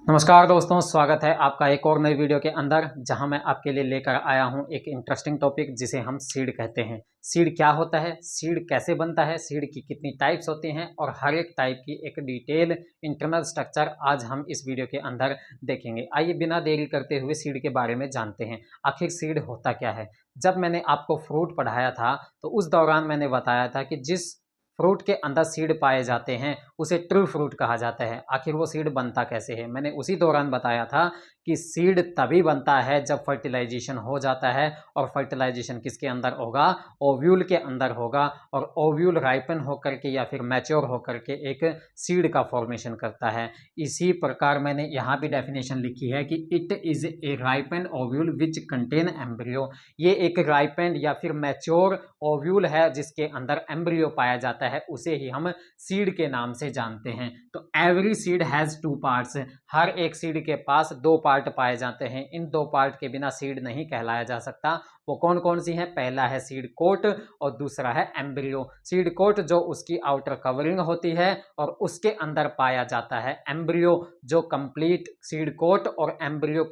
नमस्कार दोस्तों, स्वागत है आपका एक और नई वीडियो के अंदर, जहां मैं आपके लिए लेकर आया हूं एक इंटरेस्टिंग टॉपिक जिसे हम सीड कहते हैं। सीड क्या होता है, सीड कैसे बनता है, सीड की कितनी टाइप्स होती हैं और हर एक टाइप की एक डिटेल इंटरनल स्ट्रक्चर आज हम इस वीडियो के अंदर देखेंगे। आइए बिना देरी करते हुए सीड के बारे में जानते हैं। आखिर सीड होता क्या है। जब मैंने आपको फ्रूट पढ़ाया था तो उस दौरान मैंने बताया था कि जिस फ्रूट के अंदर सीड पाए जाते हैं उसे ट्रू फ्रूट कहा जाता है। आखिर वो सीड बनता कैसे है, मैंने उसी दौरान बताया था कि सीड तभी बनता है जब फर्टिलाइजेशन हो जाता है। और फर्टिलाइजेशन किसके अंदर होगा, ओव्यूल के अंदर होगा। और ओव्यूल राइपन होकर के या फिर मैच्योर होकर के एक सीड का फॉर्मेशन करता है। इसी प्रकार मैंने यहाँ भी डेफिनेशन लिखी है कि it is a ripened ovule which contain embryo. ये एक राइपेंड या फिर मैच्योर ओव्यूल है जिसके अंदर एम्ब्रियो पाया जाता है, उसे ही हम सीड के नाम से जानते हैं। तो every seed has two parts, हर एक सीड के पास दो पार्ट पाए जाते हैं। इन दो पार्ट के बिना सीड नहीं कहलाया जा सकता। वो कौन कौन सी हैं, पहला है सीड कोट और दूसरा है एम्ब्रियो। सीड कोट जो उसकी आउटर कवरिंग होती है और उसके अंदर पाया जाता है एम्ब्रियो, जो कंप्लीट सीड कोट और एम्ब्रियो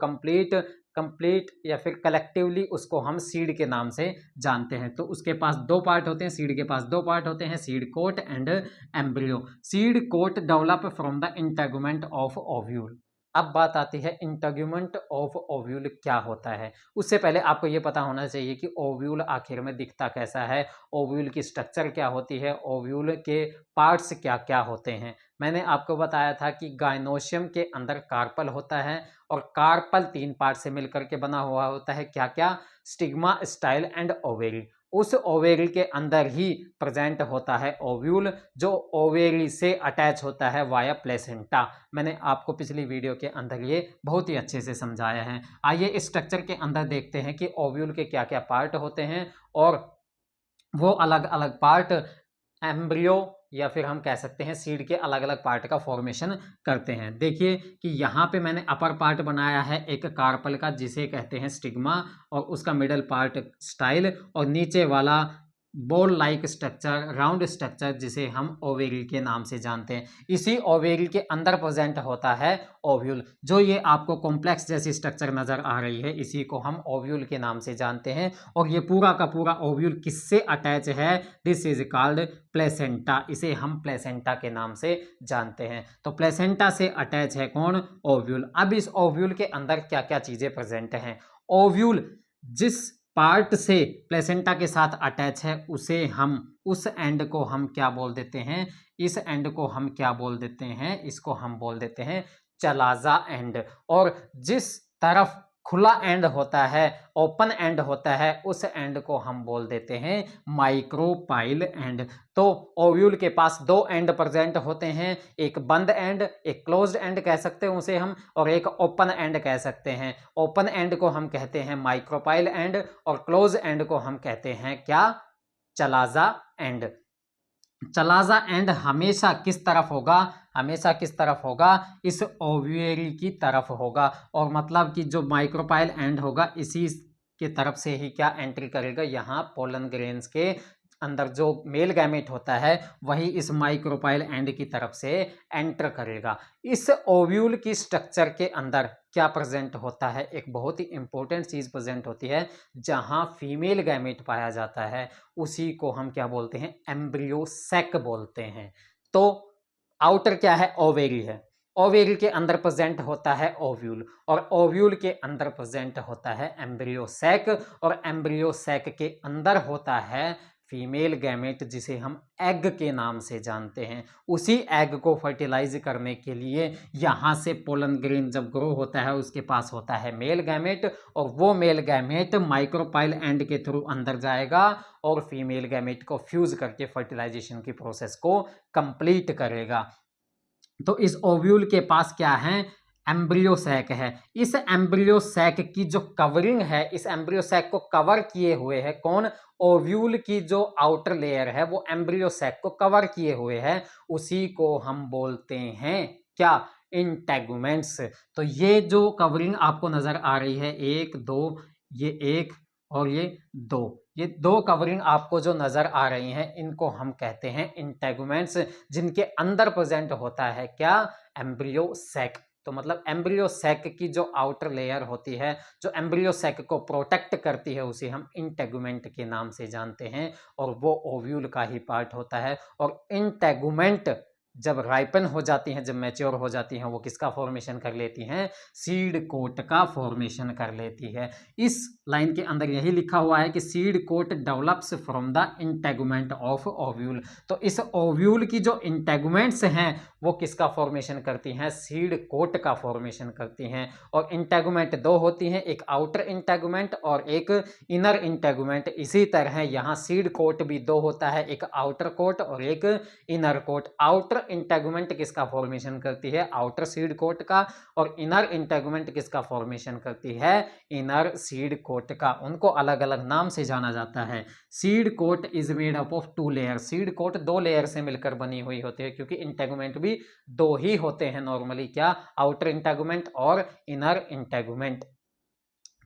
कंप्लीट या फिर कलेक्टिवली उसको हम सीड के नाम से जानते हैं। तो उसके पास दो पार्ट होते हैं, सीड के पास दो पार्ट होते हैं, seed coat and embryo. Seed coat develop from the integument of ovule. अब बात आती है इंटेगुमेंट ऑफ ओव्यूल क्या होता है। उससे पहले आपको ये पता होना चाहिए कि ओव्यूल आखिर में दिखता कैसा है, ओव्यूल की स्ट्रक्चर क्या होती है, ओव्यूल के पार्ट्स क्या क्या होते हैं। मैंने आपको बताया था कि गाइनोशियम के अंदर कार्पल होता है और कार्पल तीन पार्ट से मिलकर के बना हुआ होता है। क्या क्या, स्टिग्मा, स्टाइल एंड ओवेरी। उस ओवेरी के अंदर ही प्रेजेंट होता है ओव्यूल, जो ओवेरी से अटैच होता है वाया प्लेसेंटा। मैंने आपको पिछली वीडियो के अंदर ये बहुत ही अच्छे से समझाया है। आइए इस स्ट्रक्चर के अंदर देखते हैं कि ओव्यूल के क्या क्या पार्ट होते हैं और वो अलग अलग पार्ट एम्ब्रियो या फिर हम कह सकते हैं सीड के अलग अलग पार्ट का फॉर्मेशन करते हैं। देखिए कि यहाँ पे मैंने अपर पार्ट बनाया है एक कार्पल का जिसे कहते हैं स्टिग्मा, और उसका मिडल पार्ट स्टाइल, और नीचे वाला ball like structure, round structure जिसे हम ओवेरी के नाम से जानते हैं। इसी ओवेरी के अंदर प्रेजेंट होता है ओव्यूल। जो ये आपको कॉम्प्लेक्स जैसी स्ट्रक्चर नजर आ रही है इसी को हम ओव्यूल के नाम से जानते हैं। और ये पूरा का पूरा ओव्यूल किससे अटैच है, दिस इज कॉल्ड प्लेसेंटा। इसे हम प्लेसेंटा के नाम से जानते हैं। तो प्लेसेंटा से अटैच है कौन, ओव्यूल। अब इस ओव्यूल के अंदर क्या क्या चीजें प्रेजेंट हैं। ओव्यूल जिस पार्ट से प्लेसेंटा के साथ अटैच है उसे हम, उस एंड को हम क्या बोल देते हैं, इस एंड को हम क्या बोल देते हैं, इसको हम बोल देते हैं चलाजा एंड। और जिस तरफ खुला एंड होता है, ओपन एंड होता है, उस एंड को हम बोल देते हैं माइक्रोपाइल एंड। तो ओव्यूल के पास दो एंड प्रेजेंट होते हैं, एक बंद एंड, एक क्लोज्ड एंड कह सकते हैं उसे हम, और एक ओपन एंड कह सकते हैं। ओपन एंड को हम कहते हैं माइक्रोपाइल एंड और क्लोज एंड को हम कहते हैं क्या, चलाजा एंड। चलाजा एंड हमेशा किस तरफ होगा, हमेशा किस तरफ होगा, इस ओव्यूरी की तरफ होगा। और मतलब कि जो माइक्रोपाइल एंड होगा इसी के तरफ से ही क्या एंट्री करेगा, यहाँ पोलन ग्रेन्स के अंदर जो मेल गैमेट होता है वही इस माइक्रोपाइल एंड की तरफ से एंटर करेगा। इस ओव्यूल की स्ट्रक्चर के अंदर क्या प्रेजेंट होता है, एक बहुत ही इंपॉर्टेंट चीज प्रेजेंट होती है। जहां फीमेल गैमेट पाया जाता है उसी को हम क्या बोलते हैं, एम्ब्रियो सैक बोलते हैं। तो आउटर क्या है, ओवेरी है, ओवेरी के अंदर प्रेजेंट होता है ओव्यूल, और ओव्यूल के अंदर प्रेजेंट होता है एम्ब्रियो सैक, और एम्ब्रियो सैक के अंदर होता है फीमेल गैमेट जिसे हम एग के नाम से जानते हैं। उसी एग को फर्टिलाइज करने के लिए यहाँ से पोलन ग्रेन जब ग्रो होता है उसके पास होता है मेल गैमेट, और वो मेल गैमेट माइक्रोपाइल एंड के थ्रू अंदर जाएगा और फीमेल गैमेट को फ्यूज करके फर्टिलाइजेशन की प्रोसेस को कंप्लीट करेगा। तो इस ओव्यूल के पास क्या है, एम्ब्रियो सैक है। इस एम्ब्रियो सैक की जो कवरिंग है, इस एम्ब्रियो सैक को कवर किए हुए है कौन, ओव्यूल की जो आउटर लेयर है वो एम्ब्रियो सैक को कवर किए हुए है, उसी को हम बोलते हैं क्या, इंटेगुमेंट्स। तो ये जो कवरिंग आपको नजर आ रही है, एक दो, ये एक और ये दो कवरिंग आपको जो नजर आ रही हैं इनको हम कहते हैं इंटेगुमेंट्स, जिनके अंदर प्रेजेंट होता है क्या, एम्ब्रियो सैक। तो मतलब एम्ब्रियो सैक की जो आउटर लेयर होती है, जो एम्ब्रियो सैक को प्रोटेक्ट करती है, उसे हम इंटेगुमेंट के नाम से जानते हैं और वो ओव्यूल का ही पार्ट होता है। और इंटेगुमेंट जब राइपन हो जाती हैं, जब मैच्योर हो जाती हैं, वो किसका फॉर्मेशन कर लेती हैं? सीड कोट का फॉर्मेशन कर लेती है। इस लाइन के अंदर यही लिखा हुआ है कि seed coat develops from the integument of ovule. तो इस ओव्यूल की जो इंटेगुमेंट्स हैं वो किसका फॉर्मेशन करती हैं? सीड कोट का फॉर्मेशन करती हैं। और इंटेगुमेंट दो होती हैं, एक आउटर इंटेगुमेंट और एक इनर इंटेगुमेंट। इसी तरह यहाँ सीड कोट भी दो होता है, एक आउटर कोट और एक इनर कोट। आउटर इंटेगुमेंट किसका फॉर्मेशन करती है? आउटर सीड कोट का। और इनर इंटेगुमेंट किसका फॉर्मेशन करती है? इनर सीड कोट का। उनको अलग अलग नाम से जाना जाता है। Seed coat is made up of 2 layer. Seed coat 2 layer से मिलकर बनी हुई होती है, क्योंकि इंटेगुमेंट भी 2 ही होते हैं नॉर्मली। क्या? आउटर इंटेगुमेंट और इनर इंटेगुमेंट।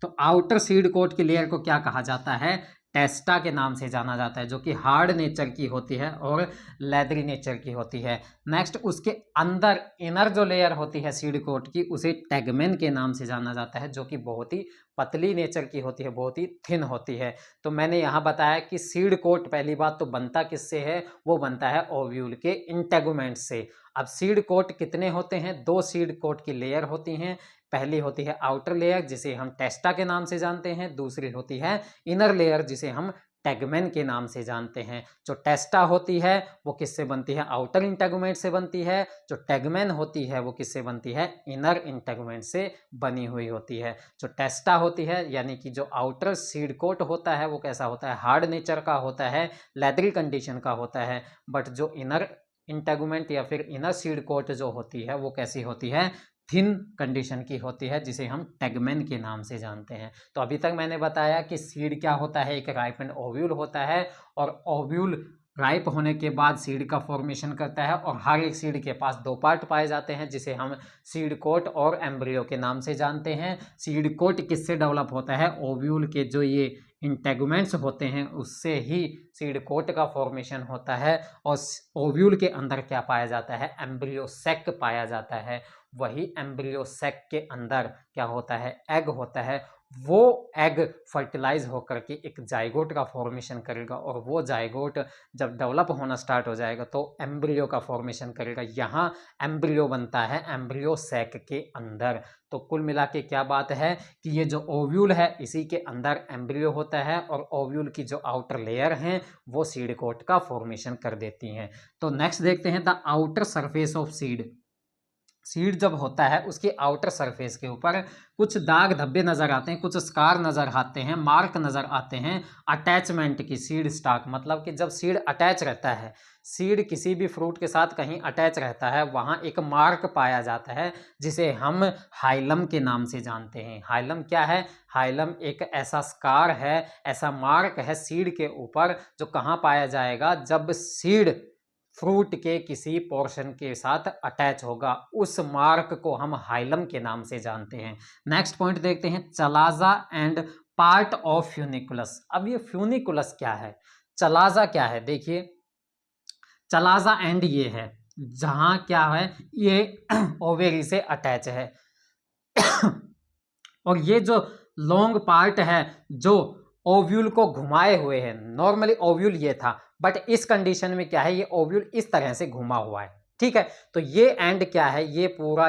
तो आउटर सीड कोट की लेयर को क्या कहा जाता है? टेस्टा के नाम से जाना जाता है, जो कि हार्ड नेचर की होती है और लेदरी नेचर की होती है। नेक्स्ट उसके अंदर इनर जो लेयर होती है सीड कोट की, उसे टेगमेन के नाम से जाना जाता है, जो कि बहुत ही पतली नेचर की होती है, बहुत ही थिन होती है। तो मैंने यहाँ बताया कि सीड कोट पहली बात तो बनता किससे है? वो बनता है ओव्यूल के इंटेगुमेंट से। अब सीड कोट कितने होते हैं? 2 सीड कोट की लेयर होती हैं। पहली होती है आउटर लेयर, जिसे हम टेस्टा के नाम से जानते हैं। दूसरी होती है इनर लेयर, जिसे हम टेगमेन के नाम से जानते हैं। जो टेस्टा होती है वो किससे बनती है? आउटर इंटेगुमेंट से बनती है। जो टेगमेन होती है वो किससे बनती है? इनर इंटेगुमेंट से बनी हुई होती है। जो टेस्टा होती है, यानी कि जो आउटर सीड कोट होता है, वो कैसा होता है? हार्ड नेचर का होता है, लेदरी कंडीशन का होता है। बट जो इनर इंटेगुमेंट या फिर इनर सीड कोट जो होती है, वो कैसी होती है? थिन कंडीशन की होती है, जिसे हम टेगमेन के नाम से जानते हैं। तो अभी तक मैंने बताया कि सीड क्या होता है? एक राइपेंड ओव्यूल होता है, और ओव्यूल राइप होने के बाद सीड का फॉर्मेशन करता है। और हर एक सीड के पास 2 पार्ट पाए जाते हैं, जिसे हम सीड कोट और एम्ब्रियो के नाम से जानते हैं। सीड कोट किससे डेवलप होता है? ओव्यूल के जो ये इंटेगुमेंट्स होते हैं, उससे ही सीड कोट का फॉर्मेशन होता है। और ओव्यूल के अंदर क्या पाया जाता है? एम्ब्रियो सैक पाया जाता है। वही एम्ब्रियो सैक के अंदर क्या होता है? एग होता है। वो एग फर्टिलाइज होकर के एक जाइगोट का फॉर्मेशन करेगा, और वो जाइगोट जब डेवलप होना स्टार्ट हो जाएगा तो एम्ब्रियो का फॉर्मेशन करेगा। यहाँ एम्ब्रियो बनता है एम्ब्रियो सैक के अंदर। तो कुल मिला के क्या बात है कि ये जो ओव्यूल है, इसी के अंदर एम्ब्रियो होता है, और ओव्यूल की जो आउटर लेयर हैं वो सीड कोट का फॉर्मेशन कर देती हैं। तो नेक्स्ट देखते हैं the outer surface of seed. Seed जब होता है, उसके आउटर सरफेस के ऊपर कुछ दाग धब्बे नजर आते हैं, कुछ स्कार नजर आते हैं, मार्क नजर आते हैं अटैचमेंट की। सीड स्टाक मतलब कि जब सीड अटैच रहता है, सीड किसी भी फ्रूट के साथ कहीं अटैच रहता है, वहां एक मार्क पाया जाता है, जिसे हम हाइलम के नाम से जानते हैं। हाइलम क्या है? हाइलम एक ऐसा स्कार है, ऐसा मार्क है सीड के ऊपर, जो कहाँ पाया जाएगा? जब सीड फ्रूट के किसी पोर्शन के साथ अटैच होगा, उस मार्क को हम हाइलम के नाम से जानते हैं। नेक्स्ट पॉइंट देखते हैं, chalaza and part of funiculus. अब ये फ्यूनिकुलस क्या है? चलाजा क्या है? देखिए, चलाजा एंड ये है जहां क्या है, ये ओवेरी से अटैच है। और ये जो लॉन्ग पार्ट है जो ओव्यूल को घुमाए हुए है, नॉर्मली ओव्यूल ये था, बट इस कंडीशन में क्या है, ये ओव्यूल इस तरह से घुमा हुआ है। ठीक है, तो ये एंड क्या है? ये पूरा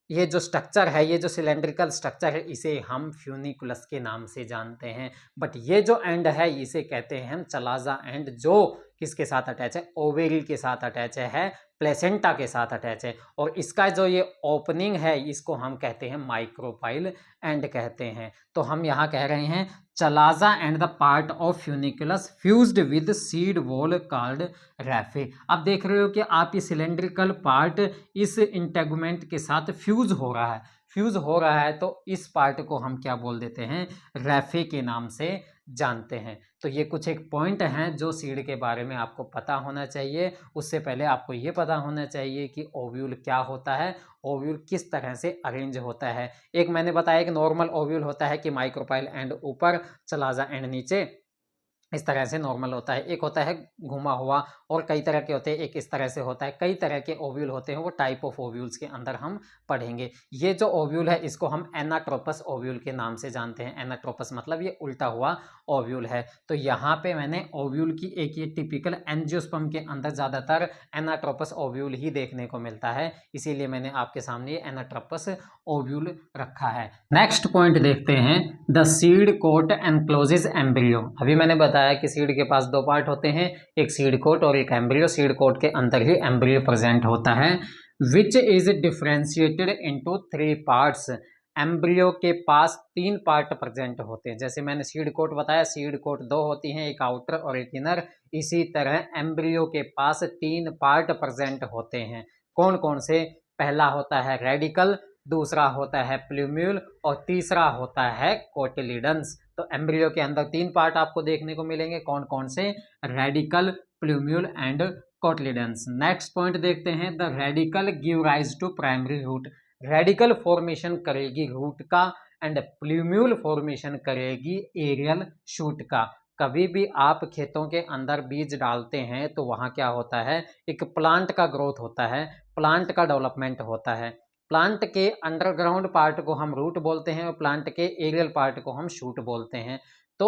ये जो स्ट्रक्चर है, ये जो सिलेंड्रिकल स्ट्रक्चर है, इसे हम फ्यूनिकुलस के नाम से जानते हैं। बट ये जो एंड है, इसे कहते हैं हम चलाजा एंड, जो किसके साथ अटैच है? ओवेरी के साथ अटैच है, प्लेसेंटा के साथ अटैच है। और इसका जो ये ओपनिंग है, इसको हम कहते हैं माइक्रोपाइल एंड कहते हैं। तो हम यहाँ कह रहे हैं chalaza and the part of funiculus fused with seed wall called raphe. अब देख रहे हो कि आप ये सिलेंड्रिकल पार्ट इस इंटेगुमेंट के साथ फ्यूज हो रहा है, फ्यूज हो रहा है, तो इस पार्ट को हम क्या बोल देते हैं? रैफे के नाम से जानते हैं। तो ये कुछ एक पॉइंट हैं जो सीड के बारे में आपको पता होना चाहिए। उससे पहले आपको ये पता होना चाहिए कि ओव्यूल क्या होता है, ओव्यूल किस तरह से अरेंज होता है। एक मैंने बताया कि नॉर्मल ओव्यूल होता है कि माइक्रोपाइल एंड ऊपर, चलाजा एंड नीचे। इस तरह से नॉर्मल होता है, एक होता है घुमा हुआ, और कई तरह के होते हैं, एक इस तरह से होता है, कई तरह के ओव्यूल होते हैं, वो टाइप ऑफ ओव्यूल्स के अंदर हम पढ़ेंगे। ये जो ओव्यूल है इसको हम एनाट्रोपस ओव्यूल के नाम से जानते हैं। एनाट्रोपस मतलब ये उल्टा हुआ ओव्यूल है। तो यहाँ पे मैंने ओव्यूल की एक ये टिपिकल एंजियोस्पर्म के अंदर ज़्यादातर एनाट्रोपस ओव्यूल ही देखने को मिलता है, इसीलिए मैंने आपके सामने ये एनाट्रोपस ओव्यूल रखा है। नेक्स्ट पॉइंट देखते हैं, the seed coat encloses embryo. अभी मैंने बताया कि सीड के पास दो पार्ट होते हैं, एक सीड कोट और एक एम्ब्रियो। सीड कोट के अंदर ही एम्ब्रियो प्रेजेंट होता है, which is differentiated into 3 parts. Embryo के पास 3 पार्ट प्रेजेंट होते हैं। जैसे मैंने सीड कोट बताया, सीड कोट 2 होती हैं, एक आउटर और एक इनर। इसी तरह एम्ब्रियो के पास 3 पार्ट प्रेजेंट होते हैं। कौन कौन से? पहला होता है रेडिकल, दूसरा होता है प्लूम्यूल और तीसरा होता है कोटिलिडन्स। तो एम्ब्रियो के अंदर 3 पार्ट आपको देखने को मिलेंगे, कौन कौन से? Radicle, plumule and cotyledons. Next point देखते हैं, the radicle give rise to primary root. Radicle formation करेगी रूट का, एंड प्लूम्यूल फॉर्मेशन करेगी एरियल शूट का। कभी भी आप खेतों के अंदर बीज डालते हैं तो वहाँ क्या होता है, एक प्लांट का ग्रोथ होता है, प्लांट का डेवलपमेंट होता है। प्लांट के अंडरग्राउंड पार्ट को हम रूट बोलते हैं और प्लांट के एरियल पार्ट को हम शूट बोलते हैं। तो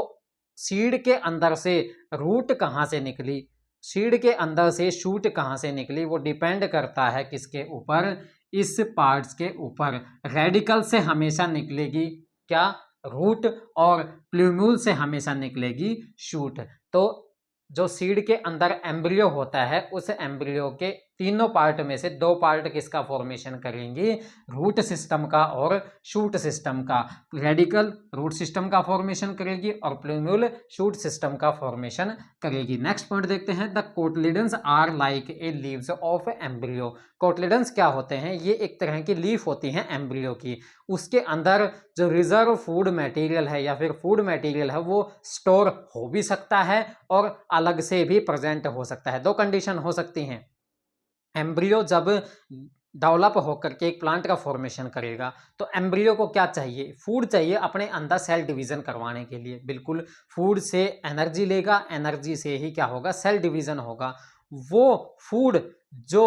सीड के अंदर से रूट कहाँ से निकली, सीड के अंदर से शूट कहाँ से निकली, वो डिपेंड करता है किसके ऊपर? इस पार्ट्स के ऊपर। रेडिकल से हमेशा निकलेगी क्या? रूट, और प्लूम्यूल से हमेशा निकलेगी शूट। तो जो सीड के अंदर एम्ब्रियो होता है, उस एम्ब्रियो के तीनों पार्ट में से 2 पार्ट किसका फॉर्मेशन करेंगी? रूट सिस्टम का और शूट सिस्टम का। रेडिकल रूट सिस्टम का फॉर्मेशन करेगी और प्लूम्यूल शूट सिस्टम का फॉर्मेशन करेगी। नेक्स्ट पॉइंट देखते हैं, the cotyledons are like a leaves of embryo. Cotyledons क्या होते हैं? ये एक तरह की लीफ होती हैं एम्ब्रियो की। उसके अंदर जो रिजर्व फूड मटेरियल है या फिर फूड मटेरियल है वो स्टोर हो भी सकता है और अलग से भी प्रेजेंट हो सकता है। 2 कंडीशन हो सकती हैं। एम्ब्रियो जब डेवलप होकर के एक प्लांट का फॉर्मेशन करेगा तो एम्ब्रियो को क्या चाहिए? फूड चाहिए अपने अंदर सेल डिवीजन करवाने के लिए। बिल्कुल, फूड से एनर्जी लेगा, एनर्जी से ही क्या होगा? सेल डिवीजन होगा। वो फूड जो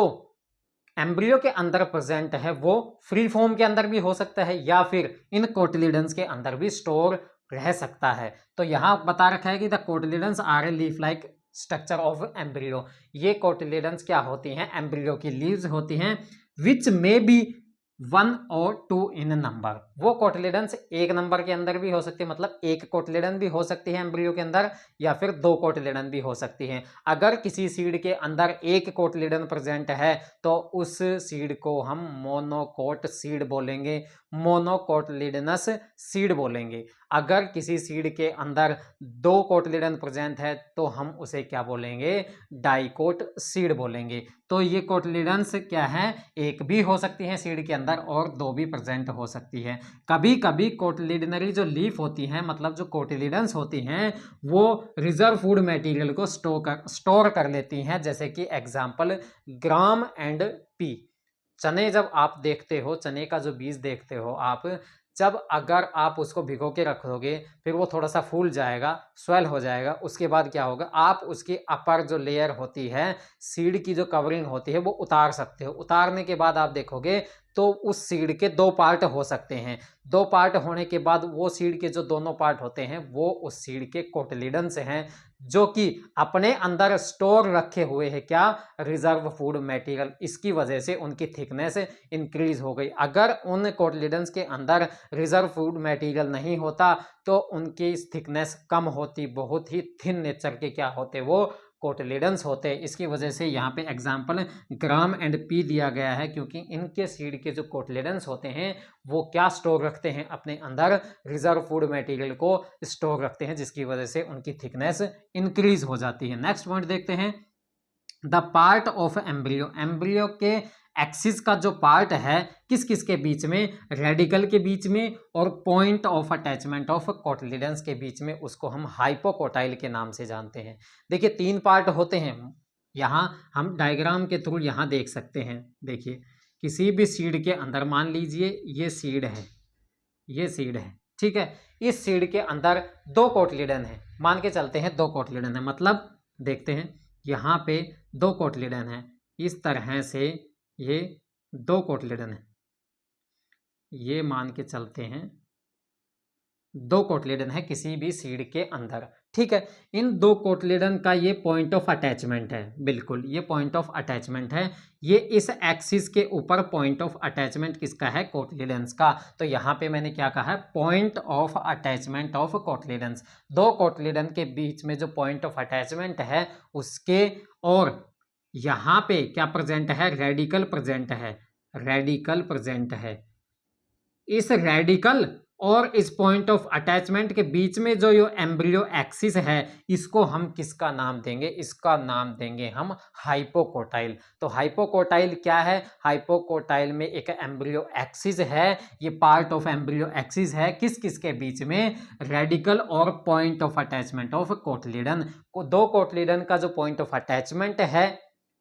एम्ब्रियो के अंदर प्रेजेंट है वो फ्री फॉर्म के अंदर भी हो सकता है या फिर इन कोटिलिडन्स के अंदर भी स्टोर रह सकता है। तो यहाँ बता रखा है कि the cotyledons are a leaf like structure of embryo. ये कोटिलिडन्स क्या होती हैं? एम्ब्रियो की लीव्स होती हैं, विच मे बी 1 और 2 इन नंबर। वो कोटिलिडन्स 1 नंबर के अंदर भी हो सकती है, मतलब 1 कोटिलिडन भी हो सकती है एम्ब्रियो के अंदर, या फिर 2 कोटिलिडन भी हो सकती है। अगर किसी सीड के अंदर 1 कोटिलिडन प्रेजेंट है तो उस सीड को हम मोनोकोट सीड बोलेंगे, मोनोकोटिलिडनस सीड बोलेंगे। अगर किसी सीड के अंदर 2 कोटिलिडन प्रेजेंट है तो हम उसे क्या बोलेंगे? डाइकोट सीड बोलेंगे। तो ये कोटिलिडन्स क्या है? 1 भी हो सकती है सीड के अंदर और 2 भी प्रेजेंट हो सकती है। कभी कभी कोटिलिडनरी जो लीफ होती हैं, मतलब जो कोटिलिडन्स होती हैं, वो रिजर्व फूड मटेरियल को स्टोर कर लेती हैं। जैसे कि एग्जांपल ग्राम एंड पी। चने जब आप देखते हो, चने का जो बीज देखते हो आप, जब अगर आप उसको भिगो के रख दोगे फिर वो थोड़ा सा फूल जाएगा, स्वेल हो जाएगा, उसके बाद क्या होगा? आप उसकी अपर जो लेयर होती है, सीड की जो कवरिंग होती है, वो उतार सकते हो। उतारने के बाद आप देखोगे तो उस सीड के 2 पार्ट हो सकते हैं। 2 पार्ट होने के बाद वो सीड के जो दोनों पार्ट होते हैं वो उस सीड के कोटिलिडन्स हैं, जो कि अपने अंदर स्टोर रखे हुए हैं क्या? Reserve food material. इसकी वजह से उनकी थिकनेस इंक्रीज हो गई। अगर उन कोटिलिडन्स के अंदर रिजर्व फूड मटेरियल नहीं होता तो उनकी थिकनेस कम होती, बहुत ही थिन नेचर के क्या होते? वो कोटिलिडन्स होते हैं। इसकी वजह से यहाँ पे एग्जाम्पल ग्राम एंड पी दिया गया है, क्योंकि इनके सीड के जो कोटिलिडन्स होते हैं वो क्या स्टोर रखते हैं? अपने अंदर रिजर्व फूड मटेरियल को स्टोर रखते हैं, जिसकी वजह से उनकी थिकनेस इंक्रीज हो जाती है। नेक्स्ट पॉइंट देखते हैं, the part of embryo. Embryo के एक्सिस का जो पार्ट है किस किस के बीच में? रेडिकल के बीच में और point of attachment of cotyledons के बीच में, उसको हम हाइपोकोटाइल के नाम से जानते हैं। देखिए 3 पार्ट होते हैं, यहाँ हम डायग्राम के थ्रू यहाँ देख सकते हैं। देखिए किसी भी सीड के अंदर मान लीजिए ये सीड है, ये सीड है, ठीक है। इस सीड के अंदर 2 कोटलीडन है, मान के चलते हैं 2 कोटलीडन है, मतलब देखते हैं यहाँ पे 2 कोटलीडन है, इस तरह से ये 2 कोटलीडन है, ये मान के चलते हैं 2 कोटलीडन है किसी भी सीड के अंदर, ठीक है। इन 2 कोटलीडन का ये पॉइंट ऑफ अटैचमेंट है, बिल्कुल ये पॉइंट ऑफ अटैचमेंट है। ये इस एक्सिस के ऊपर पॉइंट ऑफ अटैचमेंट किसका है? कोटलीडन्स का। तो यहाँ पे मैंने क्या कहा है? Point of attachment of cotyledons. 2 cotyledon के बीच में जो पॉइंट ऑफ अटैचमेंट है उसके, और यहाँ पे क्या प्रेजेंट है? रेडिकल प्रेजेंट है, रेडिकल प्रेजेंट है। इस रेडिकल और इस पॉइंट ऑफ अटैचमेंट के बीच में जो ये एम्ब्रियो एक्सिस है, इसको हम किसका नाम देंगे? इसका नाम देंगे हम हाइपोकोटाइल। तो हाइपोकोटाइल क्या है? हाइपोकोटाइल में एक एम्ब्रियो एक्सिस है, ये पार्ट ऑफ एम्ब्रियो एक्सिस है, किस किस के बीच में? रेडिकल और point of attachment of cotyledon. 2 cotyledon का जो पॉइंट ऑफ अटैचमेंट है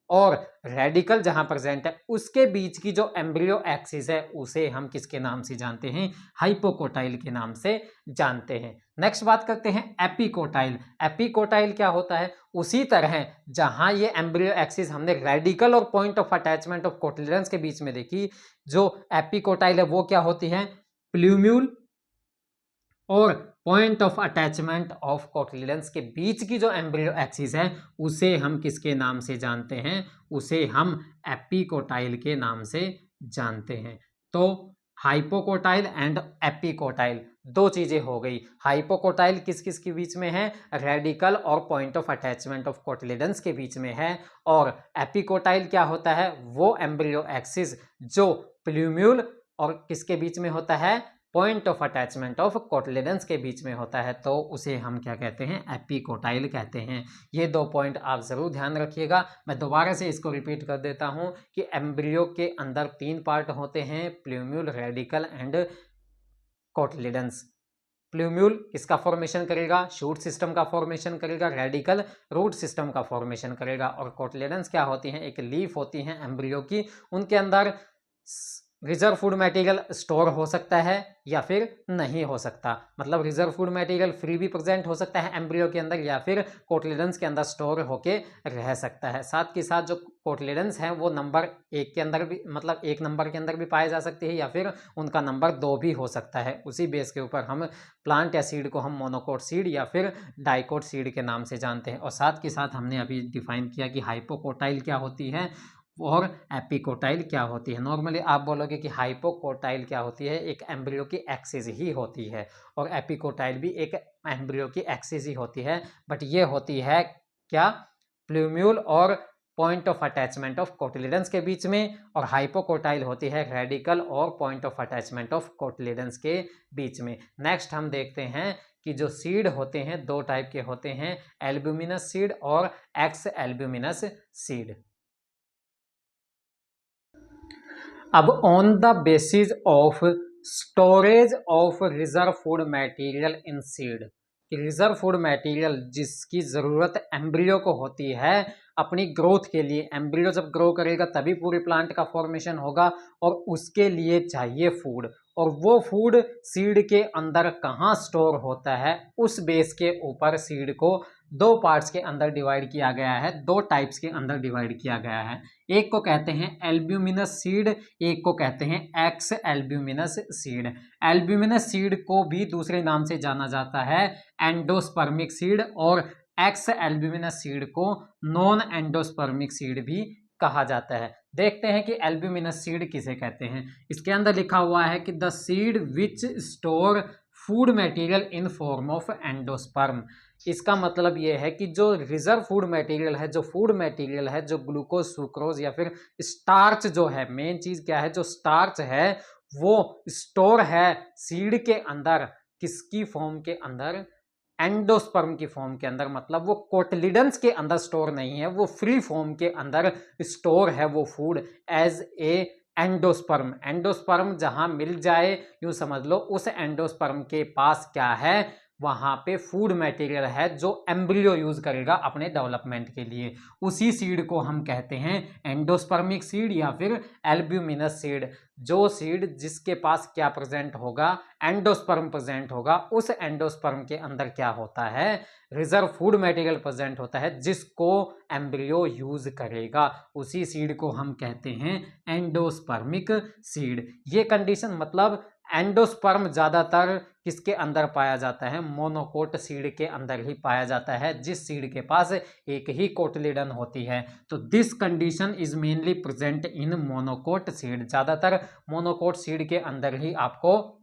और रेडिकल जहां प्रेजेंट है, उसके बीच की जो एम्ब्रियो एक्सिस है उसे हम किसके नाम से जानते हैं? हाइपोकोटाइल के नाम से जानते हैं। नेक्स्ट बात करते हैं एपिकोटाइल। एपिकोटाइल क्या होता है? उसी तरह जहां ये एम्ब्रियो एक्सिस हमने रेडिकल और पॉइंट ऑफ अटैचमेंट ऑफ कोटलीडन्स के बीच में देखी, जो एपिकोटाइल है वो क्या होती है? प्लूम्यूल और पॉइंट ऑफ अटैचमेंट ऑफ कोटलीडन्स के बीच की जो एम्ब्रियो एक्सिस है उसे हम किसके नाम से जानते हैं? उसे हम एपिकोटाइल के नाम से जानते हैं। तो हाइपोकोटाइल एंड एपिकोटाइल 2 चीजें हो गई। हाइपोकोटाइल किस किस के बीच में है? रेडिकल और पॉइंट ऑफ अटैचमेंट ऑफ कोटलीडन्स के बीच में है। और एपिकोटाइल क्या होता है? वो एम्ब्रियो एक्सिस जो प्लूम्यूल और किसके बीच में होता है? पॉइंट ऑफ अटैचमेंट ऑफ कोटलीडन्स के बीच में होता है, तो उसे हम क्या कहते हैं? एपिकोटाइल कहते हैं। ये 2 पॉइंट आप जरूर ध्यान रखिएगा। मैं दोबारा से इसको रिपीट कर देता हूं कि एम्ब्रियो के अंदर 3 पार्ट होते हैं, प्लूम्यूल, रेडिकल एंड कोटलीडन्स। प्लूम्यूल किसका फॉर्मेशन करेगा? शूट सिस्टम का फॉर्मेशन करेगा। रेडिकल रूट सिस्टम का फॉर्मेशन करेगा। और कोटलीडन्स क्या होती हैं? एक लीफ होती हैं एम्ब्रियो की, उनके अंदर रिजर्व फूड मटेरियल स्टोर हो सकता है या फिर नहीं हो सकता। मतलब रिजर्व फूड मटेरियल फ्री भी प्रेजेंट हो सकता है एम्ब्रियो के अंदर, या फिर कोटलीडन्स के अंदर स्टोर होके रह सकता है। साथ के साथ जो कोटलीडन्स हैं वो नंबर 1 के अंदर भी, मतलब 1 नंबर के अंदर भी पाए जा सकते हैं, या फिर उनका नंबर 2 भी हो सकता है। उसी बेस के ऊपर हम प्लांट या सीड को हम मोनोकोट सीड या फिर डाइकोट सीड के नाम से जानते हैं। और साथ के साथ हमने अभी डिफाइन किया कि हाइपोकोटाइल क्या होती है और एपिकोटाइल क्या होती है। नॉर्मली आप बोलोगे कि हाइपोकोटाइल क्या होती है? एक एम्ब्रियो की एक्सिस ही होती है, और एपिकोटाइल भी एक एम्ब्रियो की एक्सिस ही होती है। बट ये होती है क्या? प्लूम्यूल और पॉइंट ऑफ अटैचमेंट ऑफ कोटलीडन्स के बीच में, और हाइपोकोटाइल होती है रेडिकल और पॉइंट ऑफ अटैचमेंट ऑफ कोटलीडन्स के बीच में। नेक्स्ट हम देखते हैं कि जो सीड होते हैं 2 टाइप के होते हैं, एल्ब्यूमिनस सीड और एक्स एल्ब्यूमिनस सीड। अब on the basis of storage of reserve food material in seed, कि रिजर्व फूड मटेरियल जिसकी ज़रूरत एम्ब्रियो को होती है अपनी ग्रोथ के लिए, एम्ब्रियो जब ग्रो करेगा तभी पूरे प्लांट का फॉर्मेशन होगा, और उसके लिए चाहिए फूड, और वो फूड सीड के अंदर कहाँ स्टोर होता है, उस बेस के ऊपर सीड को 2 पार्ट्स के अंदर डिवाइड किया गया है, 2 टाइप्स के अंदर डिवाइड किया गया है। एक को कहते हैं एल्ब्यूमिनस सीड, एक को कहते हैं x albuminous seed. Albuminous seed को भी दूसरे नाम से जाना जाता है एंडोस्पर्मिक सीड, और एक्स एल्ब्यूमिनस सीड को नॉन एंडोस्पर्मिक सीड भी कहा जाता है। देखते हैं कि एल्ब्यूमिनस सीड किसे कहते हैं। इसके अंदर लिखा हुआ है कि the seed which store food material in form of endosperm. इसका मतलब ये है कि जो रिजर्व फूड मटेरियल है, जो फूड मटेरियल है, जो ग्लूकोज, सुक्रोज या फिर स्टार्च जो है, मेन चीज क्या है? जो स्टार्च है वो स्टोर है सीड के अंदर, किसकी फॉर्म के अंदर? एंडोस्पर्म की फॉर्म के अंदर। मतलब वो कोटलीडन्स के अंदर स्टोर नहीं है, वो फ्री फॉर्म के अंदर स्टोर है वो food as a endosperm. Endosperm जहां मिल जाए, यूं समझ लो उस एंडोस्पर्म के पास क्या है? वहां पे फूड मटेरियल है जो एम्ब्रियो यूज करेगा अपने डेवलपमेंट के लिए। उसी सीड को हम कहते हैं एंडोस्पर्मिक सीड या फिर एल्ब्यूमिनस सीड। जो सीड जिसके पास क्या प्रेजेंट होगा, एंडोस्पर्म प्रेजेंट होगा, उस एंडोस्पर्म के अंदर क्या होता है, रिजर्व फूड मटेरियल प्रेजेंट होता है जिसको एम्ब्रियो यूज करेगा, उसी सीड को हम कहते हैं एंडोस्पर्मिक सीड। ये कंडीशन मतलब एंडोस्पर्म ज्यादातर किसके अंदर पाया जाता है, मोनोकोट सीड के अंदर ही पाया जाता है, जिस सीड के पास एक ही कोटलीडन होती है। तो this condition is mainly present in monocot seed. ज्यादातर मोनोकोट सीड के अंदर ही आपको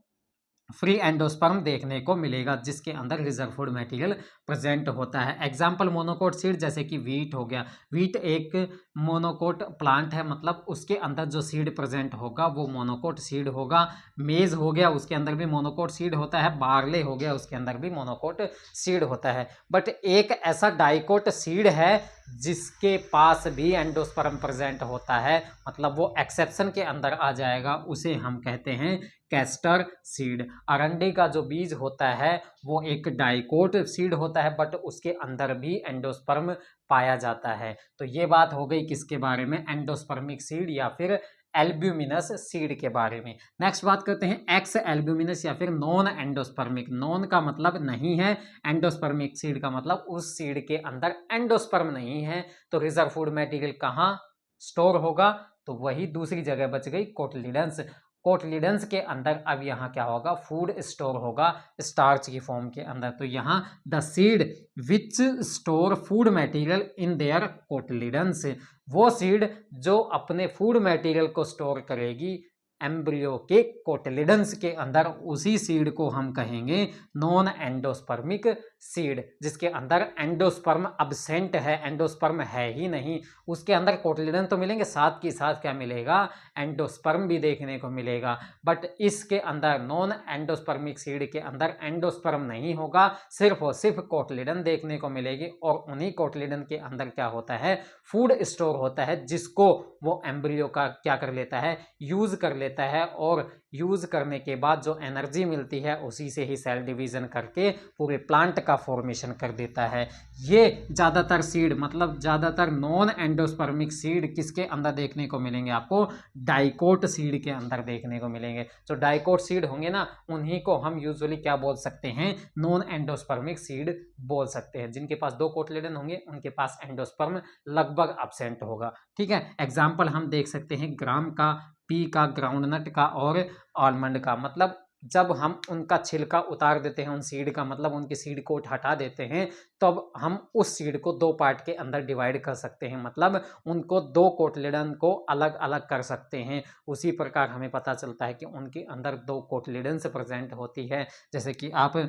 फ्री एंडोस्पर्म देखने को मिलेगा जिसके अंदर रिजर्व फूड मटेरियल प्रेजेंट होता है। एग्जाम्पल मोनोकोट सीड जैसे कि वीट हो गया, वीट एक मोनोकोट प्लांट है, मतलब उसके अंदर जो सीड प्रेजेंट होगा वो मोनोकोट सीड होगा। मेज हो गया, उसके अंदर भी मोनोकोट सीड होता है। बार्ले हो गया, उसके अंदर भी मोनोकोट सीड होता है। बट एक ऐसा डाइकोट सीड है जिसके पास भी एंडोस्पर्म प्रेजेंट होता है, मतलब वो एक्सेप्शन के अंदर आ जाएगा, उसे हम कहते हैं कैस्टर सीड। अरंडी का जो बीज होता है वो एक डाइकोट सीड होता है, बट उसके अंदर भी एंडोस्पर्म पाया जाता है। तो ये बात हो गई किसके बारे में, एंडोस्पर्मिक सीड या फिर एल्ब्यूमिनस सीड के बारे में। नेक्स्ट बात करते हैं एक्स एल्ब्यूमिनस या फिर नॉन एंडोस्पर्मिक। नॉन का मतलब नहीं है, एंडोस्पर्मिक सीड का मतलब उस सीड के अंदर एंडोस्पर्म नहीं है। तो रिजर्व फूड मटेरियल कहाँ स्टोर होगा, तो वही दूसरी जगह बच गई, कोटलीडन्स। कोटलीडन्स के अंदर अब यहाँ क्या होगा, फूड स्टोर होगा स्टार्च की फॉर्म के अंदर। तो यहाँ the seed which store food material in their cotyledons, वो सीड जो अपने फूड मटेरियल को स्टोर करेगी एम्ब्रियो के कोटलीडन्स के अंदर, उसी सीड को हम कहेंगे नॉन एंडोस्पर्मिक सीड, जिसके अंदर एंडोस्पर्म अब्सेंट है, एंडोस्पर्म है ही नहीं। उसके अंदर कोटलीडन तो मिलेंगे, साथ के साथ क्या मिलेगा, एंडोस्पर्म भी देखने को मिलेगा। बट इसके अंदर नॉन एंडोस्पर्मिक सीड के अंदर एंडोस्पर्म नहीं होगा, सिर्फ और सिर्फ कोटलीडन देखने को मिलेगी। और उन्हीं कोटलीडन के अंदर क्या होता है, फूड स्टोर होता है, जिसको वो एम्ब्रियो का क्या कर लेता है, यूज कर लेता है। और यूज करने के बाद जो एनर्जी मिलती है उसी से ही सेल डिवीजन करके पूरे प्लांट का फॉर्मेशन कर देता है। ये ज़्यादातर सीड मतलब ज़्यादातर नॉन एंडोस्पर्मिक सीड किसके अंदर देखने को मिलेंगे, आपको डाइकोट सीड के अंदर देखने को मिलेंगे। जो डाइकोट सीड होंगे ना, उन्हीं को हम यूजुअली क्या बोल सकते हैं, नॉन एंडोस्पर्मिक सीड बोल सकते हैं। जिनके पास दो कोटलीडन होंगे उनके पास एंडोस्पर्म लगभग एब्सेंट होगा। ठीक है, एग्जाम्पल हम देख सकते हैं ग्राम का, पी का, ग्राउंडनट का और आलमंड का। मतलब जब हम उनका छिलका उतार देते हैं उन सीड का, मतलब उनकी सीड को हटा देते हैं, तब हम उस सीड को दो पार्ट के अंदर डिवाइड कर सकते हैं, मतलब उनको दो कोटलीडन को अलग अलग कर सकते हैं। उसी प्रकार हमें पता चलता है कि उनके अंदर दो कोटलीडन्स प्रेजेंट होती है। जैसे कि आप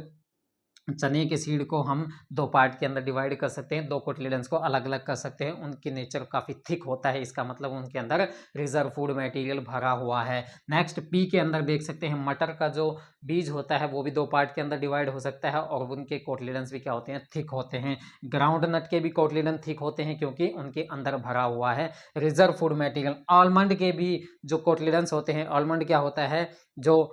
चने के सीड को हम दो पार्ट के अंदर डिवाइड कर सकते हैं, दो कोटलीडन्स को अलग अलग कर सकते हैं। उनकी नेचर काफ़ी थिक होता है, इसका मतलब उनके अंदर रिजर्व फूड मटेरियल भरा हुआ है। नेक्स्ट पी के अंदर देख सकते हैं मटर का जो बीज होता है वो भी दो पार्ट के अंदर डिवाइड हो सकता है और उनके कोटलीडन्स भी क्या होते हैं, थिक होते हैं। ग्राउंड नट के भी कोटलीडन थिक होते हैं क्योंकि उनके अंदर भरा हुआ है रिजर्व फूड मटेरियल। आलमंड के भी जो कोटलीडन्स होते हैं, आलमंड क्या होता है, जो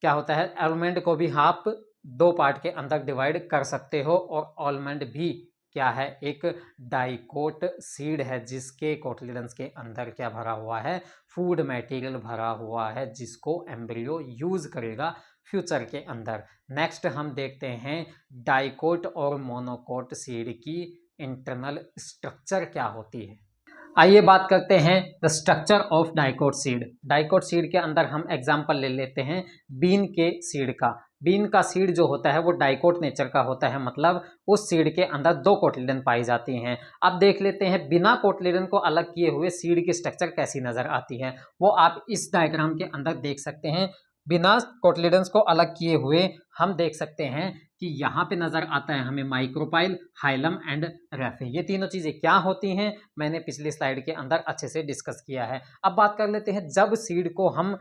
क्या होता है, आलमंड को भी आप दो पार्ट के अंदर डिवाइड कर सकते हो। और आलमंड भी क्या है, एक डाइकोट सीड है जिसके कोटलीडन्स के अंदर क्या भरा हुआ है, फूड मटेरियल भरा हुआ है, जिसको एम्ब्रियो यूज करेगा फ्यूचर के अंदर। नेक्स्ट हम देखते हैं डाइकोट और मोनोकोट सीड की इंटरनल स्ट्रक्चर क्या होती है। आइए बात करते हैं the structure of dicot seed. Dicot seed के अंदर हम एग्जांपल ले लेते हैं बीन के सीड का। बीन का सीड जो होता है वो डाइकोट नेचर का होता है, मतलब उस सीड के अंदर दो कोटलीडन पाई जाती हैं। अब देख लेते हैं बिना कोटलीडन को अलग किए हुए सीड की स्ट्रक्चर कैसी नजर आती है, वो आप इस डायग्राम के अंदर देख सकते हैं। बिना कोटलीडन्स को अलग किए हुए हम देख सकते हैं कि यहाँ पे नजर आता है हमें माइक्रोपाइल, हाइलम एंड रेफे। ये तीनों चीजें क्या होती हैं मैंने पिछली स्लाइड के अंदर अच्छे से डिस्कस किया है। अब बात कर लेते हैं जब सीड को हम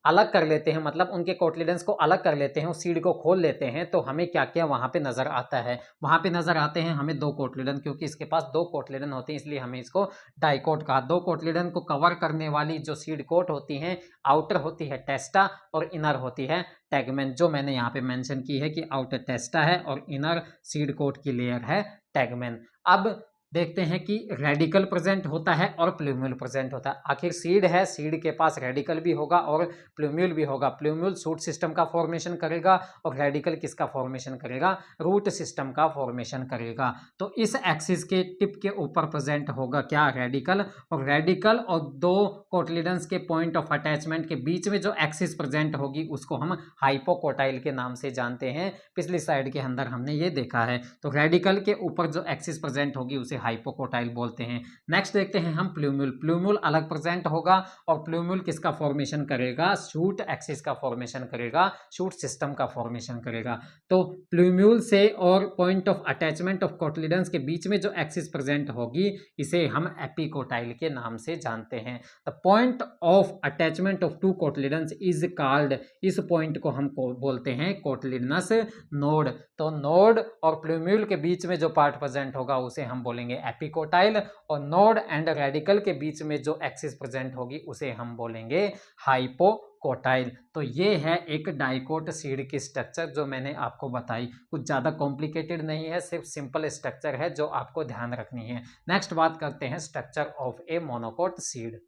अलग कर लेते हैं, मतलब उनके कोटलीडन्स को अलग कर लेते हैं, उस सीड को खोल लेते हैं, तो हमें क्या क्या वहां पे नजर आता है। वहां पे नजर आते हैं हमें दो कोटलीडन, क्योंकि इसके पास दो कोटलीडन होते हैं इसलिए हमें इसको डाइकोट कहा। दो कोटलीडन को कवर करने वाली जो सीड कोट होती हैं, आउटर होती है टेस्टा और इनर होती है टैगमेन, जो मैंने यहाँ पे मेंशन की है कि आउटर टेस्टा है और इनर सीड कोट की लेयर है टैगमेन। अब देखते हैं कि रेडिकल प्रेजेंट होता है और प्लूम्यूल प्रेजेंट होता है। आखिर सीड है, सीड के पास रेडिकल भी होगा और प्लूम्यूल भी होगा। प्लूम्यूल शूट सिस्टम का फॉर्मेशन करेगा और रेडिकल किसका फॉर्मेशन करेगा, रूट सिस्टम का फॉर्मेशन करेगा। तो इस एक्सिस के टिप के ऊपर प्रेजेंट होगा क्या, रेडिकल। और रेडिकल और दो कोटलीडन्स के पॉइंट ऑफ अटैचमेंट के बीच में जो एक्सिस प्रेजेंट होगी उसको हम हाइपोकोटाइल के नाम से जानते हैं। पिछली स्लाइड के अंदर हमने ये देखा है। तो रेडिकल के ऊपर जो एक्सिस प्रेजेंट होगी उसे हाइपोकोटाइल बोलते हैं। नेक्स्ट देखते हैं हम प्लूम्यूल। प्लूम्यूल अलग प्रेजेंट होगा और प्लूम्यूल किसका फॉर्मेशन करेगा, शूट एक्सिस का फॉर्मेशन करेगा, शूट सिस्टम का फॉर्मेशन करेगा। तो प्लूम्यूल से और पॉइंट ऑफ अटैचमेंट ऑफ कोटलीडन्स के बीच में जो एक्सिस प्रेजेंट होगी इसे हम एपिकोटाइल के नाम से जानते हैं। The point of attachment of two cotyledons is called, इस पॉइंट को हम बोलते हैं कोटलीडनस नोड। तो नोड और प्लूम्यूल के बीच में जो पार्ट प्रेजेंट होगा उसे हम बोलेंगे एपिकोटाइल, और नोड एंड रेडिकल के बीच में जो एक्सिस प्रेजेंट होगी उसे हम बोलेंगे हाइपोकोटाइल। तो ये है एक डाइकोट सीड की स्ट्रक्चर जो मैंने आपको बताई। कुछ ज़्यादा कॉम्प्लिकेटेड नहीं है, सिर्फ सिंपल स्ट्रक्चर है जो आपको ध्यान रखनी है। नेक्स्ट बात करते हैं structure of A monocot seed.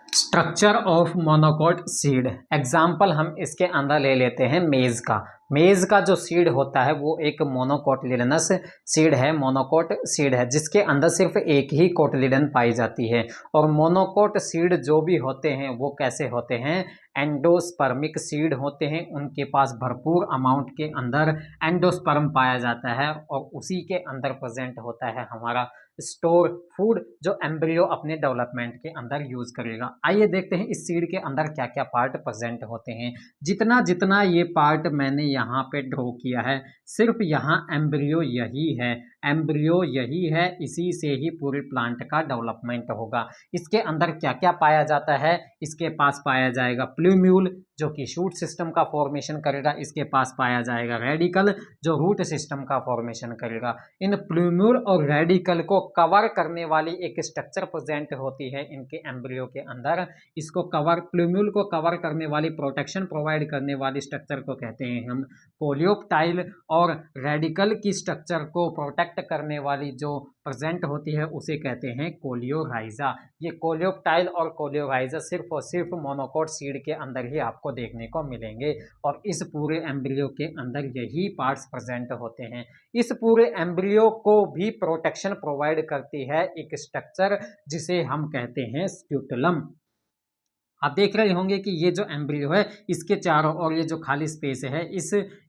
Structure of monocot seed, example हम इसके अंदर ले लेते हैं मेज का। मेज का जो सीड होता है वो एक मोनोकोटलिडनस सीड है, मोनोकोट सीड है जिसके अंदर सिर्फ एक ही कोटलिडन पाई जाती है। और मोनोकोट सीड जो भी होते हैं वो कैसे होते हैं, एंडोस्पर्मिक सीड होते हैं। उनके पास भरपूर अमाउंट के अंदर एंडोस्पर्म पाया जाता है और उसी के अंदर प्रेजेंट होता है हमारा स्टोर फूड जो एम्ब्रियो अपने डेवलपमेंट के अंदर यूज करेगा। आइए देखते हैं इस सीड के अंदर क्या क्या पार्ट प्रेजेंट होते हैं। जितना जितना ये पार्ट मैंने यहाँ पे ड्रॉ किया है, सिर्फ यहाँ एम्ब्रियो यही है, एम्ब्रियो यही है, इसी से ही पूरे प्लांट का डेवलपमेंट होगा। इसके अंदर क्या क्या पाया जाता है, इसके पास पाया जाएगा प्लूम्यूल जो कि शूट सिस्टम का फॉर्मेशन करेगा, इसके पास पाया जाएगा रेडिकल जो रूट सिस्टम का फॉर्मेशन करेगा। इन प्लूम्यूल और रेडिकल को कवर करने वाली एक स्ट्रक्चर प्रेजेंट होती है इनके एम्ब्रियो के अंदर। इसको कवर, प्लूम्यूल को कवर करने वाली, प्रोटेक्शन प्रोवाइड करने वाली स्ट्रक्चर को कहते हैं हम कोलियोप्टाइल, और रेडिकल की स्ट्रक्चर को प्रोटेक्ट करने वाली जो प्रेजेंट होती है उसे कहते हैं कोलियोराइजा। ये कोलियोप्टाइल और कोलियोराइजा सिर्फ और सिर्फ मोनोकोट सीड के अंदर ही आपको देखने को मिलेंगे और इस पूरे एम्ब्रियो के अंदर यही पार्ट्स प्रेजेंट होते हैं। इस पूरे एम्ब्रियो को भी प्रोटेक्शन प्रोवाइड करती है एक स्ट्रक्चर जिसे हम कहते हैं स्क्यूटुलम। आप देख रहे होंगे कि ये जो एम्ब्रियो है इसके चारों ओर ये जो खाली स्पेस है,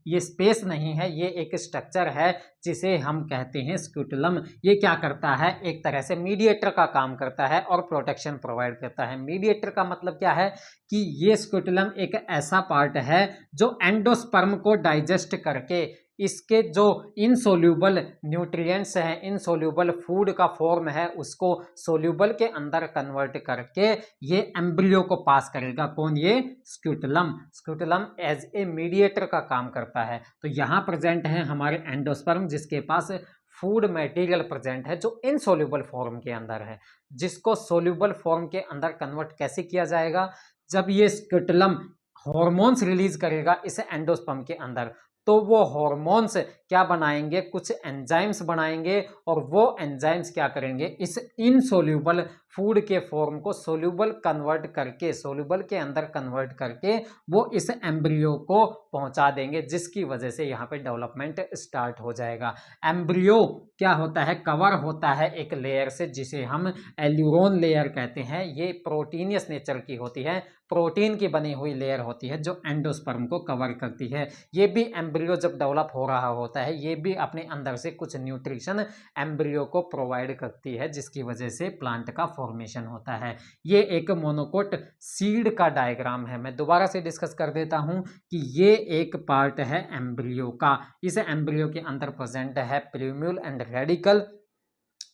ये स्पेस नहीं है, ये एक स्ट्रक्चर है जिसे हम कहते हैं स्क्यूटुलम। ये क्या करता है, एक तरह से मीडिएटर का काम करता है और प्रोटेक्शन प्रोवाइड करता है। मीडिएटर का मतलब क्या है कि ये स्क्यूटुलम एक ऐसा पार्ट है जो एंडोस्पर्म को डाइजेस्ट करके इसके जो इनसोल्यूबल न्यूट्रिएंट्स हैं, इनसोल्यूबल फूड का फॉर्म है, उसको सोल्यूबल के अंदर कन्वर्ट करके ये एम्ब्रियो को पास करेगा। कौन, ये स्क्यूटुलम। स्क्यूटुलम एज ए मीडिएटर का काम करता है। तो यहाँ प्रेजेंट है हमारे एंडोस्पर्म जिसके पास फूड मटेरियल प्रेजेंट है जो इनसोल्यूबल फॉर्म के अंदर है, जिसको सोल्यूबल फॉर्म के अंदर कन्वर्ट कैसे किया जाएगा, जब ये स्क्यूटुलम हॉर्मोन्स रिलीज करेगा इस एंडोस्पर्म के अंदर, तो वो हॉर्मोन्स क्या बनाएंगे, कुछ एंजाइम्स बनाएंगे और वो एंजाइम्स क्या करेंगे, इस इनसोल्यूबल फूड के फॉर्म को सोल्यूबल कन्वर्ट करके, सोल्यूबल के अंदर कन्वर्ट करके वो इस एम्ब्रियो को पहुंचा देंगे, जिसकी वजह से यहाँ पे डेवलपमेंट स्टार्ट हो जाएगा। एम्ब्रियो क्या होता है, कवर होता है एक लेयर से जिसे हम एल्यूरोन लेयर कहते हैं। ये प्रोटीनियस नेचर की होती है, प्रोटीन की बनी हुई लेयर होती है जो एंडोस्पर्म को कवर करती है। ये भी एम्ब्रियो जब डेवलप हो रहा होता है ये भी अपने अंदर से कुछ न्यूट्रिशन एम्ब्रियो को प्रोवाइड करती है, जिसकी वजह से प्लांट का फॉर्मेशन होता है। ये एक मोनोकोट सीड का डायग्राम है। मैं दोबारा से डिस्कस कर देता हूं कि ये एक पार्ट है एम्ब्रियो का। इस एम्ब्रियो के अंदर प्रेजेंट है प्लूम्यूल एंड रेडिकल।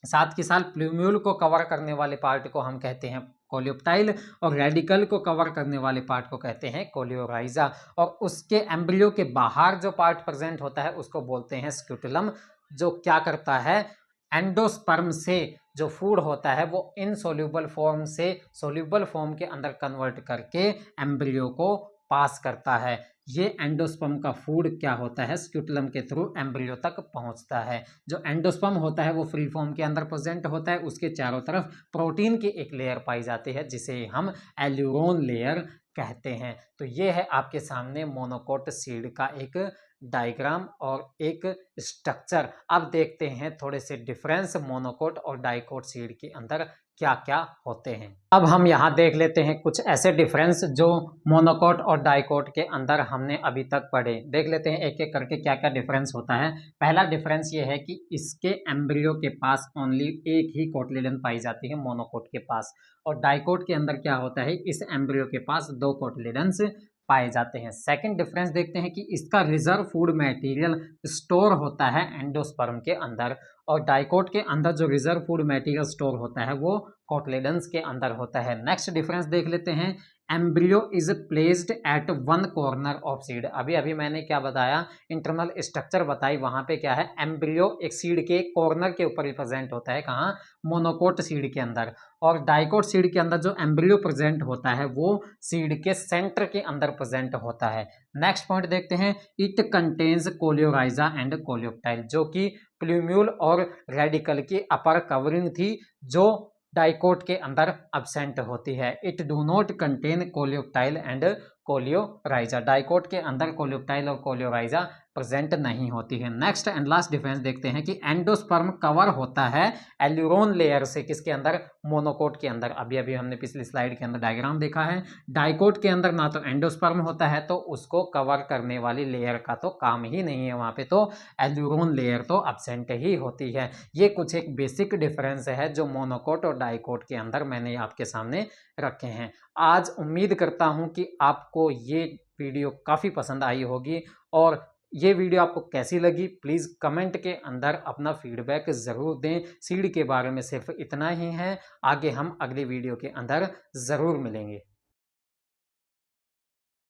साथ के साथ प्लूम्यूल को कवर करने वाले पार्ट को हम कहते हैं कोलियोप्टाइल और रेडिकल को कवर करने वाले पार्ट को कहते हैं कोलियोराइजा। और उसके एम्ब्रियो के बाहर जो पार्ट प्रेजेंट होता है उसको बोलते हैं स्क्यूटुलम, जो क्या करता है, एंडोस्पर्म से जो फूड होता है वो इनसोल्यूबल फॉर्म से सोल्यूबल फॉर्म के अंदर कन्वर्ट करके एम्ब्रियो को पास करता है। ये एंडोस्पर्म का फूड क्या होता है, स्क्यूटलम के थ्रू एम्ब्रियो तक पहुंचता है। जो एंडोस्पर्म होता है वो फ्री फॉर्म के अंदर प्रेजेंट होता है, उसके चारों तरफ प्रोटीन की एक लेयर पाई जाती है जिसे हम एल्यूरोन लेयर कहते हैं। तो ये है आपके सामने मोनोकोट सीड का एक डायग्राम और एक स्ट्रक्चर। अब देखते हैं थोड़े से डिफरेंस मोनोकोट और डाइकोट सीड के अंदर क्या क्या होते हैं। अब हम यहाँ देख लेते हैं कुछ ऐसे डिफरेंस जो मोनोकोट और डाइकोट के अंदर हमने अभी तक पढ़े। देख लेते हैं एक एक करके क्या क्या डिफरेंस होता है। पहला डिफरेंस ये है कि इसके एम्ब्रियो के पास ओनली एक ही कोटलेडन पाई जाती है मोनोकोट के पास, और डाइकोट के अंदर क्या होता है, इस एम्ब्रियो के पास 2 कोटलेडन्स पाए जाते हैं। सेकंड डिफरेंस देखते हैं कि इसका रिजर्व फूड मटेरियल स्टोर होता है एंडोस्पर्म के अंदर, और डाइकोट के अंदर जो रिजर्व फूड मटेरियल स्टोर होता है वो कोटलेडन्स के अंदर होता है। नेक्स्ट डिफरेंस देख लेते हैं, embryo is placed at one corner of seed. अभी अभी मैंने क्या बताया, इंटरनल स्ट्रक्चर बताई, वहां पे क्या है, एम्ब्रियो एक सीड के कॉर्नर के ऊपर रिप्रेजेंट होता है, कहाँ, मोनोकोट सीड के अंदर, और डाइकोट सीड के अंदर जो एम्ब्रियो प्रेजेंट होता है वो सीड के सेंटर के अंदर प्रेजेंट होता है। नेक्स्ट पॉइंट देखते हैं, it contains coleorhiza and coleoptile, जो कि प्लूम्यूल और रेडिकल की अपर कवरिंग थी जो डाइकोट के अंदर अब्सेंट होती है। It do not contain coleoptile and coleorhiza, dicot के अंदर कोलियोप्टाइल और कोलियोराइजा प्रेजेंट नहीं होती है। नेक्स्ट एंड लास्ट डिफरेंस देखते हैं कि एंडोस्पर्म कवर होता है एल्यूरोन लेयर से, किसके अंदर, मोनोकोट के अंदर। अभी अभी हमने पिछली स्लाइड के अंदर डायग्राम देखा है। डाइकोट के अंदर ना तो एंडोस्पर्म होता है तो उसको कवर करने वाली लेयर का तो काम ही नहीं है, वहां पे तो एल्यूरोन लेयर तो अब्सेंट ही होती है। ये कुछ एक बेसिक डिफरेंस है जो मोनोकोट और डाइकोट के अंदर मैंने आपके सामने रखे हैं। आज उम्मीद करता हूं कि आपको ये वीडियो काफ़ी पसंद आई होगी, और ये वीडियो आपको कैसी लगी प्लीज़ कमेंट के अंदर अपना फीडबैक ज़रूर दें। सीड के बारे में सिर्फ इतना ही है, आगे हम अगली वीडियो के अंदर ज़रूर मिलेंगे।